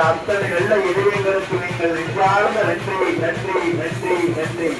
அத்தனை நல்ல இதயங்களுக்கு நீங்கள் நெஞ்சார்ந்த நன்றி நன்றி நன்றி நன்றி.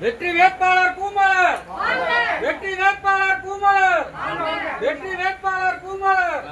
வெற்றி வேட்பாளர் பூமலர், வெற்றி வேட்பாளர் பூமலர், வெற்றி வேட்பாளர் பூமலர்.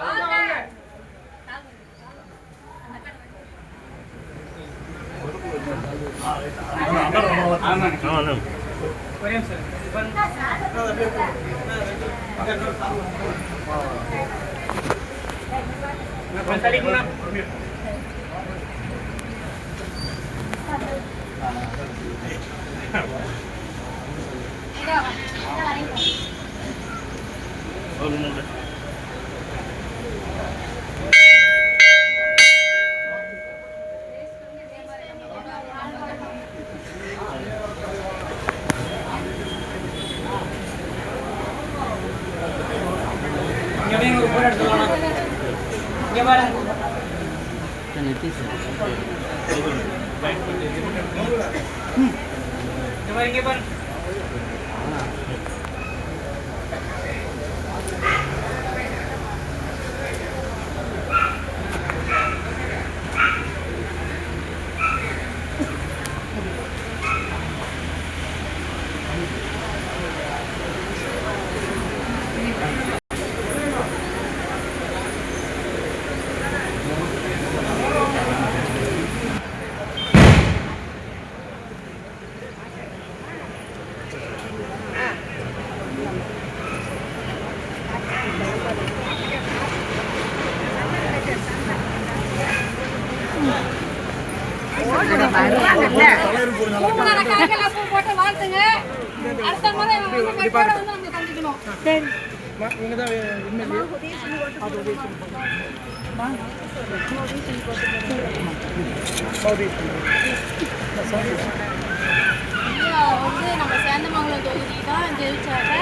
நம்ம சேந்தமங்கலம் தொகுதி தான் ஜெயிச்சாங்க.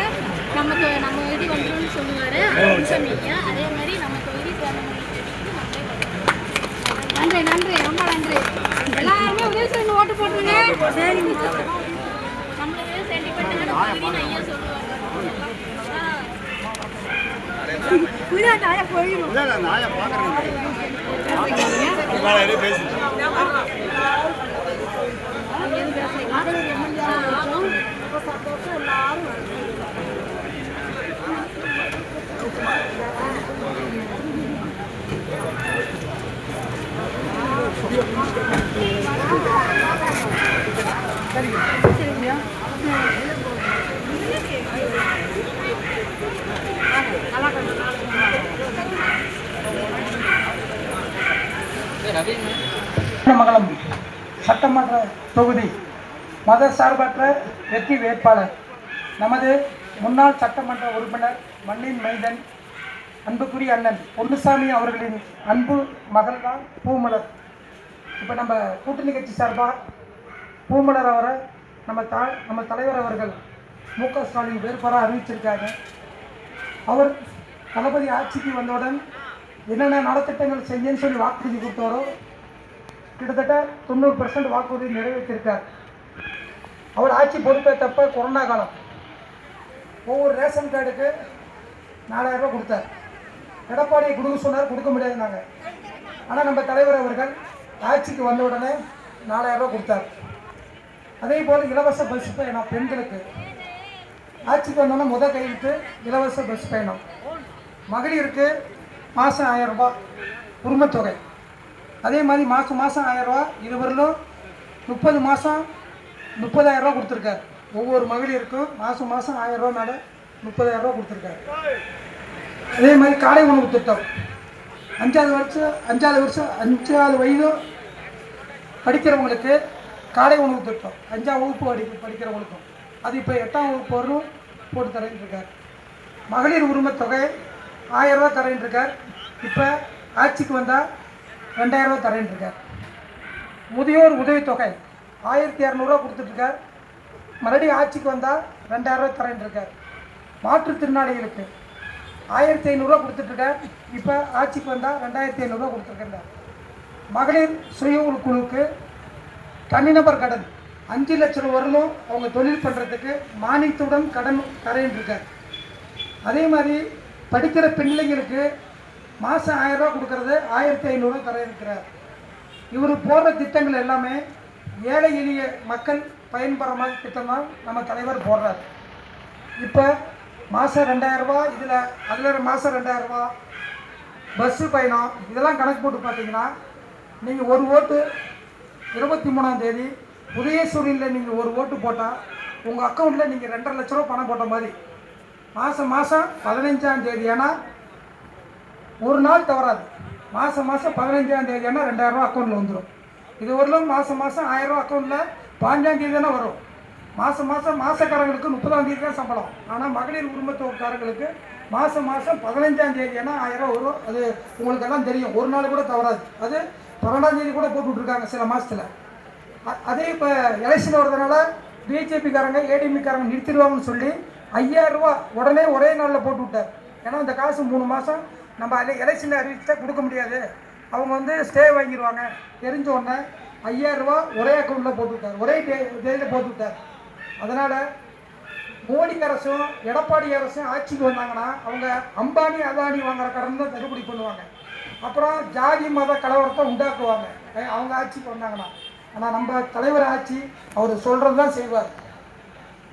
நம்ம எழுதி வந்துடும் சொல்லுவாரு அதே மாதிரி நம்ம தொகுதி சேந்தமங்கலம் நன்றி நன்றி ரொம்ப நன்றி. எல்லாருமே உதயசூரன் ஓட்டு போட்டுருங்க. சரி நம்மளுக்கு சென்டிமெண்ட் ஐயா சொல்லுவாங்க. மங்களம் சட்டமன்ற தொகுதி மதசார்பற்ற வெற்றி வேட்பாளர் நமது முன்னாள் சட்டமன்ற உறுப்பினர் மண்ணின் மைந்தன் அன்புக்குரிய அண்ணன் பொன்னுசாமி அவர்களின் அன்பு மகள் தான் பூமலர். இப்போ நம்ம கூட்டணி கட்சி சார்பாக பூமலர் அவரை நம்ம தலைவர் அவர்கள் மு.க. ஸ்டாலின் வேட்பாளராக அறிவிச்சிருக்காங்க. அவர் தளபதி ஆட்சிக்கு வந்தவுடன் என்னென்ன நலத்திட்டங்கள் செஞ்சேன்னு சொல்லி வாக்குறுதி கொடுத்தாரோ கிட்டத்தட்ட 90% வாக்குறுதி நிறைவேற்றிருக்கார். அவர் ஆட்சி பொறுப்பேற்றப்ப கொரோனா காலம் ஒவ்வொரு ரேஷன் கார்டுக்கு 4000 ரூபா கொடுத்தார். எடப்பாடியை கொடுக்க சொன்னார், கொடுக்க முடியாதுனாங்க. ஆனால் நம்ம தலைவர் அவர்கள் ஆட்சிக்கு வந்த உடனே 4000 ரூபா கொடுத்தார். அதே போல் இலவச பஸ் பயணம் பெண்களுக்கு ஆட்சிக்கு வந்தோன்னா முதல் கையெழுத்து இலவச பஸ் பயணம். மகளிருக்கு மாதம் 1000 ரூபாய் உரிமைத்தொகை. அதே மாதிரி மாதம் 1000 ரூபா, இது வரலும் 30 மாதம் 30,000 ரூபா கொடுத்துருக்காரு. ஒவ்வொரு மகளிருக்கும் மாதம் 1000 ரூபா மேலே 30,000 ரூபா கொடுத்துருக்காரு. அதே மாதிரி காலை உணவு திட்டம் 5வது வயது படிக்கிறவங்களுக்கு காலை உணவு திட்டம் 5ஆம் வகுப்பு படிக்கிறவங்களுக்கும் அது இப்போ 8ஆம் வகுப்பு வரலும் போட்டு தரேன்னு இருக்கார். மகளிர் உரிமைத்தொகை 1000 ரூபா தரேன்னு இருக்கார். இப்போ ஆட்சிக்கு வந்தால் 2000 ரூபா தரேன்னு இருக்கார். முதியோர் உதவித்தொகை 1200 ரூபா கொடுத்துட்ருக்கார். மறுபடியும் ஆட்சிக்கு வந்தால் 2000 ரூபா தரேன்னு இருக்கார். மாற்றுத்திறனாளிகளுக்கு 1500 ரூபா கொடுத்துட்ருக்கார். இப்போ ஆட்சிக்கு வந்தால் 2500 ரூபா கொடுத்துருக்கார். மகளிர் சுய குழுவுக்கு தனிநபர் கடன் 5 லட்சம் ரூபா வரலும் அவங்க தொழில் பண்ணுறதுக்கு மானியத்துடன் கடன் தரேன்னு இருக்கார். அதே மாதிரி படிக்கிற பிள்ளைங்களுக்கு மாதம் 1000 ரூபா கொடுக்கறது 1500 ரூபா தரேன்னு இருக்கிறார். இவர் போடுற திட்டங்கள் எல்லாமே ஏழை எளிய மக்கள் பயன்பெற மாதிரி திட்டம் தான் நம்ம தலைவர் போடுறார். இப்போ மாதம் 2000 ரூபா, அதில் மாதம் 2000 ரூபா பஸ்ஸு பயணம், இதெல்லாம் கணக்கு போட்டு பார்த்தீங்கன்னா நீங்கள் ஒரு ஓட்டு 23ஆம் தேதி உதயசூரியனில் நீங்கள் ஒரு ஓட்டு போட்டால் உங்கள் அக்கௌண்ட்டில் நீங்கள் 2.5 லட்ச ரூபா பணம் போட்ட மாதிரி. மாதம் 15ஆம் தேதி ஏன்னா ஒரு நாள் தவறாது. மாதம் 15ஆம் தேதி ஏன்னா 2000 ரூபா அக்கௌண்ட்டில் வந்துடும். இது வரலும் மாதம் 1000 ரூபா அக்கௌண்ட்டில் 15ஆம் தேதி தானே வரும். மாதக்காரங்களுக்கு 30ஆம் தேதி தான் சம்பளம். ஆனால் மகளிர் உரிமைத்தொகைக்காரங்களுக்கு மாதம் 15ஆம் தேதி ஏன்னா 1000 ரூபா வரும். அது உங்களுக்கு எல்லாம் தெரியும். ஒரு நாள் கூட தவறாது. அது 12ஆம் தேதி கூட போட்டுட்ருக்காங்க சில மாதத்தில். அதே இப்போ எலெக்ஷன் வருதுனால பிஜேபிக்காரங்க ஏடிஎம்காரங்க நிறுத்திடுவாங்கன்னு சொல்லி 5000 ரூபா உடனே ஒரே நாளில் போட்டு விட்டார். ஏன்னா இந்த காசு 3 மாதம் நம்ம எலெக்ஷனில் அறிவிச்சா கொடுக்க முடியாது, அவங்க ஸ்டே வாங்கிடுவாங்க தெரிஞ்ச உடனே 5000 ரூபா ஒரே அக்கௌண்ட்டில் போட்டு விட்டார், ஒரே தேதியில் போட்டு விட்டார். அதனால் மோடி அரசும் எடப்பாடி அரசும் ஆட்சிக்கு வந்தாங்கன்னா அவங்க அம்பானி அதானி வாங்குற கடன் தான் தள்ளுபடி பண்ணுவாங்க. அப்புறம் ஜாதி மத கலவரத்தை உண்டாக்குவாங்க அவங்க ஆட்சிக்கு வந்தாங்கன்னா. ஆனால் நம்ம தலைவர் ஆட்சி அவர் சொல்கிறது தான் செய்வார்.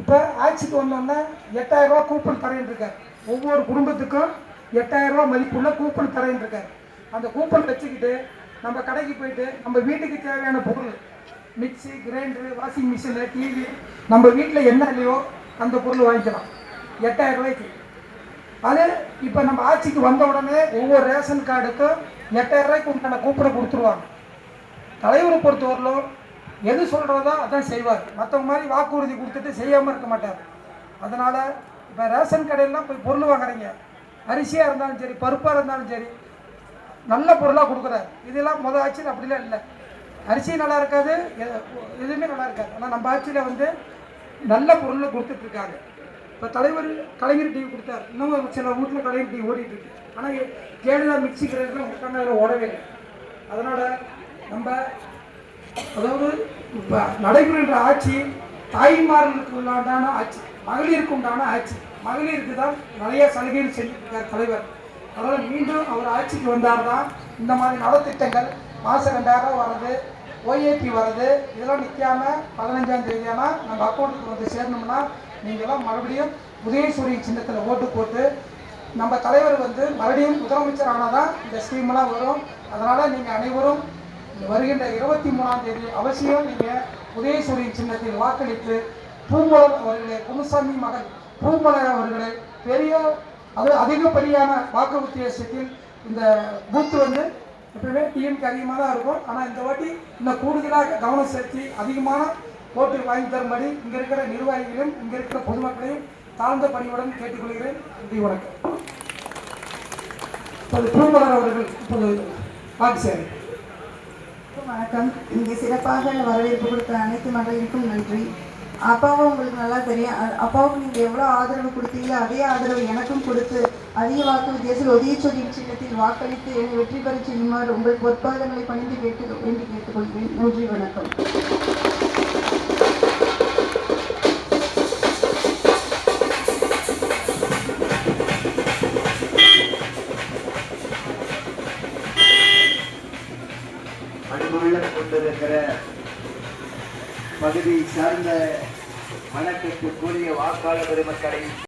இப்போ ஆட்சிக்கு வந்தோன்னா 8000 ரூபா கூப்பன் தரேன்னு இருக்கார். ஒவ்வொரு குடும்பத்துக்கும் 8000 ரூபா மதிப்புள்ள கூப்பன் தரேன்னு இருக்கார். அந்த கூப்பன் வச்சுக்கிட்டு நம்ம கடைக்கு போயிட்டு நம்ம வீட்டுக்கு தேவையான பொருள் mixie, grinder, washing machine, TV நம்ம வீட்டில் என்ன இல்லையோ அந்த பொருள் வாங்கிக்கலாம் 8000 ரூபாய்க்கு. அது இப்போ நம்ம ஆட்சிக்கு வந்த உடனே ஒவ்வொரு ரேஷன் கார்டுக்கும் 8000 ரூபாய்க்கு உண்டான கூப்பனை கொடுத்துருவாங்க. தலைவரை பொறுத்தவரையிலும் எது சொல்கிறதோ அதான் செய்வார். மற்றவங்க மாதிரி வாக்குறுதி கொடுத்துட்டு செய்யாமல் இருக்க மாட்டார். அதனால் இப்போ ரேஷன் கடையிலாம் போய் பொருள் வாங்குறீங்க, அரிசியாக இருந்தாலும் சரி பருப்பாக இருந்தாலும் சரி நல்ல பொருளாக கொடுக்குறாரு. இதெல்லாம் முதல் ஆட்சியில் அப்படிலாம் இல்லை. அரிசி நல்லா இருக்காது, எதுவுமே நல்லா இருக்காது. ஆனால் நம்ம ஆட்சியில் நல்ல பொருளை கொடுத்துட்ருக்காங்க. இப்போ தலைவர் கலைஞர் டிவி கொடுத்தார். இன்னும் சில வீட்டில் கலைஞர் டிவி ஓடிட்டுருக்கு. ஆனால் ஜெயலலிதா மிக்சி கிரைண்டர்லாம் முக்கான ஓடவே இல்லை. அதனால் நம்ம இப்போ நடைபெறுகின்ற ஆட்சி தாய்மார்களுக்கு உண்டான ஆட்சி, மகளிருக்கு உண்டான ஆட்சி. மகளிருக்கு தான் நிறைய சலுகைகள் செஞ்சுருக்கார் தலைவர். அதனால் மீண்டும் அவர் ஆட்சிக்கு வந்தார் தான் இந்த மாதிரி நலத்திட்டங்கள் மாதம் 2000 ரூபா வர்றது, ஓஏபி வர்றது, இதெல்லாம் நிற்காமல் 15ஆம் தேதியானா நம்ம அக்கௌண்ட்டுக்கு சேரணும்னா நீங்கள்லாம் மறுபடியும் உதயசூரியன் சின்னத்தில் ஓட்டு போட்டு நம்ம தலைவர் மறுபடியும் முதலமைச்சர் ஆனால் தான் இந்த ஸ்கீம்லாம் வரும். அதனால் நீங்கள் அனைவரும் வருகின்ற 23ஆம் தேதி அவசியம் நீங்கள் உதயசூரியன் சின்னத்தில் வாக்களித்து பூமலர் அவர்களை, குமுசாமி மகன் பூமலர் அவர்களை அதிகப்படியான வாக்கு வித்தியாசத்தில் இந்த பூத்து எப்பவுமே டிஎம்கே அதிகமாக தான் இருக்கும். ஆனால் இந்த வாட்டி இன்னும் கூடுதலாக கவனம் செலுத்தி அதிகமான ஓட்டு வாங்கி தரும்படி இங்கே இருக்கிற நிர்வாகிகளையும் இங்கே இருக்கிற பொதுமக்களையும் தாழ்ந்த பணியுடன் கேட்டுக்கொள்கிறேன். நன்றி, வணக்கம். இப்போது பூமலர் அவர்கள் இப்போது வாக்கு சேவை. வணக்கம். இங்கே சிறப்பாக வரவேற்பு கொடுத்த அனைத்து மகளிருக்கும் நன்றி. அப்பாவும் உங்களுக்கு நல்லா தெரியும். அப்பாவுக்கு நீங்கள் எவ்வளோ ஆதரவு கொடுத்தீங்களோ அதே ஆதரவு எனக்கும் கொடுத்து அதிக வாக்கு வித்தியாசத்தில் உதயசூரியன் சின்னத்தில் வாக்களித்து என்னை வெற்றி பெற செய்யுமாறு உங்கள் பொற்பாதங்களை பணிந்து கேட்டுக்கொள்கிறேன். நன்றி, வணக்கம். அன்புள்ள கொண்டிருக்கிற பகுதியை சார்ந்த வணக்கத்துக்குரிய வாக்காளர் பெருமக்களை